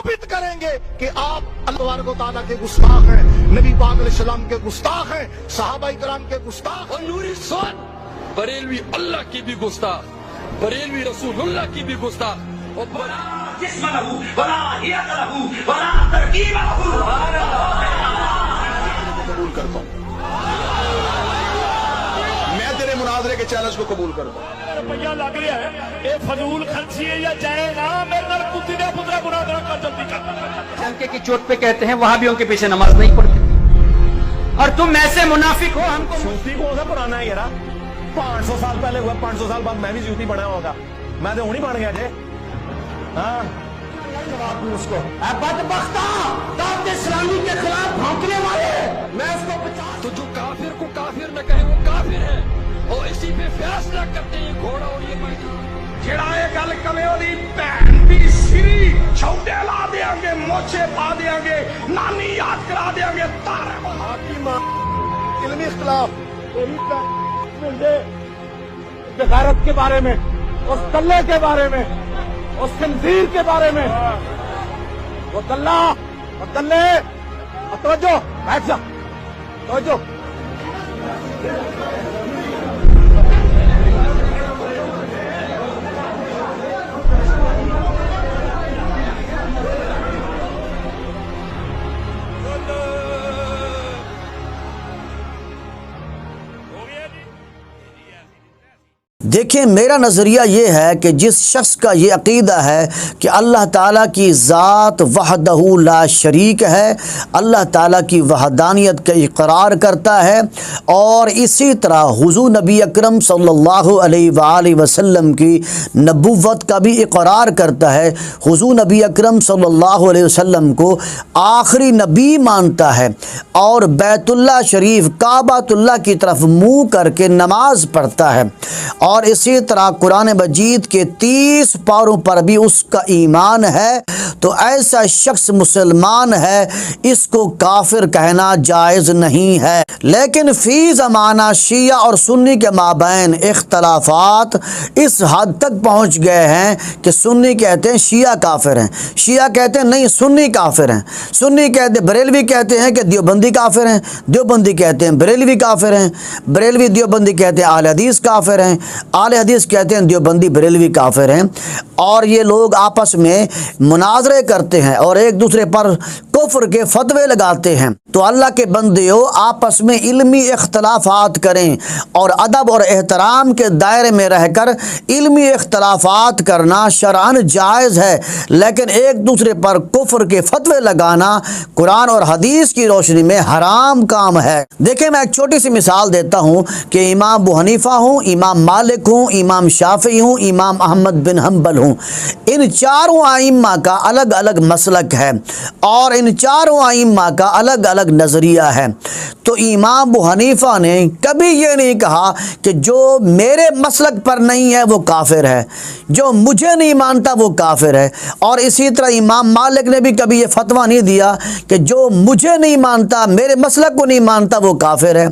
साबित करेंगे कि आप अल्लाह को ताला के गुस्ताख हैं, नबी पाक अलैहिस्सलाम के गुस्ताख हैं, सहाबा इकराम के गुस्ताख। और नूरी सोन बरेलवी अल्लाह की भी गुस्ताख, बरेलवी रसूलुल्लाह की भी गुस्ताख। और कबूल करता हूं, मैं तेरे मुनाजरे के चैलेंज को कबूल करता हूं। रुपया लग रहा है ये फजूल खर्ची है या जाए ना, मेरे नाल कुत्ती दे पुत्रा मुनाजरा कर जल्दी कर। डंके की चोट पे कहते हैं वहां भी उनके पीछे नमाज नहीं पढ़ते, और तुम ऐसे मुनाफिक हो। हमको सूफी कौन सा पुराना है यार, 500 साल पहले हुआ, 500 साल बाद मैं भी सूफी बना होगा, मैं तो नहीं बन गया जे। हाँ उसको बदबख्ता दावत इस्लामी के खिलाफ भौंकने वाले, मैं उसको बचा। तो जो काफिर को काफिर न कहे वो काफिर है, और इसी पे फैसला करते हैं घोड़ा और ये मैदान। ਜਿਹੜਾ ਇਹ ਗੱਲ ਕਵੇ ਉਹਦੀ ਭੈਣ ਦੀ ਸਿਰੀ ਛੋਟੇ ਲਾ ਦੇਾਂਗੇ, ਮੋਛੇ ਪਾ ਦੇਾਂਗੇ, ਨਾਨੀ याद करा देंगे। तारे हाकिम इल्मी इख्तिलाफ गैरत के बारे में, उस दल्ले के बारे में, उस खंजीर के बारे में, वो दल्ला और दल्ले। तवज्जो, बैठ जा, तवज्जो। देखिए, मेरा नज़रिया ये है कि जिस शख्स का ये अक़ीदा है कि अल्लाह ताला की ज़ात वहदहू ला शरीक है, अल्लाह ताला की वहदानियत का इक़रार करता है, और इसी तरह हुज़ूर नबी अकरम सल्लल्लाहु अलैहि वसल्लम की नबुव्वत का भी इक़रार करता है, हुज़ूर नबी अकरम सल्लल्लाहु अलैहि वसल्लम को आखिरी नबी मानता है, और बैतुल्लाह शरीफ काबातुल्लाह की तरफ मुँह करके नमाज पढ़ता है, और इसी तरह कुरान मजीद के 30 पारों पर भी उसका ईमान है, तो ऐसा शख्स मुसलमान है, इसको काफिर कहना जायज़ नहीं है। लेकिन फ़ी ज़माना शिया और सुन्नी के माबैन इख्तलाफात इस हद तक पहुँच गए हैं कि सुन्नी कहते हैं शिया काफिर हैं, शिया कहते हैं नहीं सुन्नी काफिर हैं, सुन्नी कहते बरेलवी कहते हैं कि देवबंदी काफिर हैं, देवबंदी कहते हैं बरेलवी काफिर हैं, बरेलवी देवबंदी कहते हैं आले हदीस काफिर हैं, आले हदीस कहते हैं देवबंदी बरेलवी काफिर हैं। और ये लोग आपस में मुनाजरे करते हैं और एक दूसरे पर कुफ्र के फतवे लगाते हैं। तो अल्लाह के बंदियों, आपस में इल्मी इख्तलाफात करें और अदब और एहतराम के दायरे में रहकर इल्मी इख्तलाफात करना शरअन जायज़ है, लेकिन एक दूसरे पर कुफ्र के फतवे लगाना कुरान और हदीस की रोशनी में हराम काम है। देखिए, मैं एक छोटी सी मिसाल देता हूँ कि इमाम अबू हनीफा हूँ, इमाम मालिक हूँ, इमाम शाफी हूँ, इमाम अहमद बिन हम्बल हूँ। इन चारों आइम्मा का अलग अलग मसलक है और इन चारों आइम्मा का अलग अलग नज़रिया है। तो इमाम अबू हनीफा ने कभी ये नहीं कहा कि जो मेरे मसलक पर नहीं है वो काफिर है, जो मुझे नहीं मानता वो काफिर है, और इसी तरह इमाम मालिक ने भी कभी ये फतवा नहीं दिया कि जो मुझे नहीं मानता, मेरे मसलक को नहीं मानता वो काफिर है,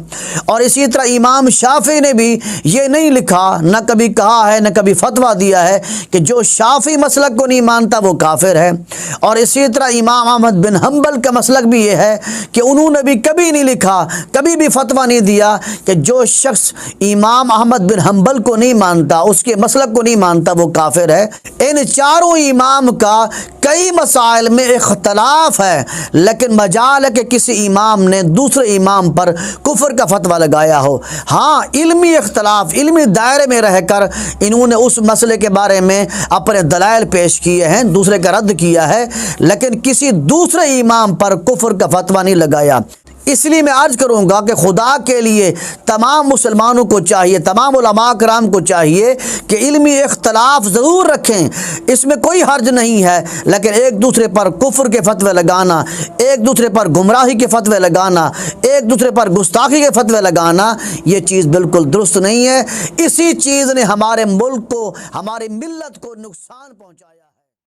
और इसी तरह इमाम शाफी ने भी ये नहीं लिखा, न कभी कहा है, न कभी फतवा दिया है कि जो शाफी मसलक को नहीं मानता वो काफिर है। और इसी तरह इमाम अहमद बिन हम्बल का मसलक भी ये है कि उन्होंने भी कभी नहीं लिखा, कभी भी फतवा नहीं दिया कि जो शख्स इमाम अहमद बिन हम्बल को नहीं मानता, उसके मसलक को नहीं मानता वो काफिर है। इन चारों इमाम का कई मसाइल में इख्तलाफ है, लेकिन मजाल है कि किसी इमाम ने दूसरे इमाम पर कुफ्र का फतवा लगाया हो। हाँ, इल्मी इख्तलाफ, इल्मी दायरे में रहकर इन्होंने उस मसले के बारे में अपने दलाइल पेश किए हैं, दूसरे का रद्द किया है, लेकिन किसी दूसरे इमाम पर कुफ्र का फतवा नहीं लगाया। इसलिए मैं अर्ज़ करूँगा कि खुदा के लिए तमाम मुसलमानों को चाहिए, तमाम उलमा कराम को चाहिए कि इल्मी इख्तलाफ ज़रूर रखें, इसमें कोई हर्ज नहीं है, लेकिन एक दूसरे पर कुफ्र के फतवे लगाना, एक दूसरे पर गुमराही के फतवे लगाना, एक दूसरे पर गुस्ताखी के फतवे लगाना, ये चीज़ बिल्कुल दुरुस्त नहीं है। इसी चीज़ ने हमारे मुल्क को, हमारी मिल्लत को नुकसान पहुँचाया।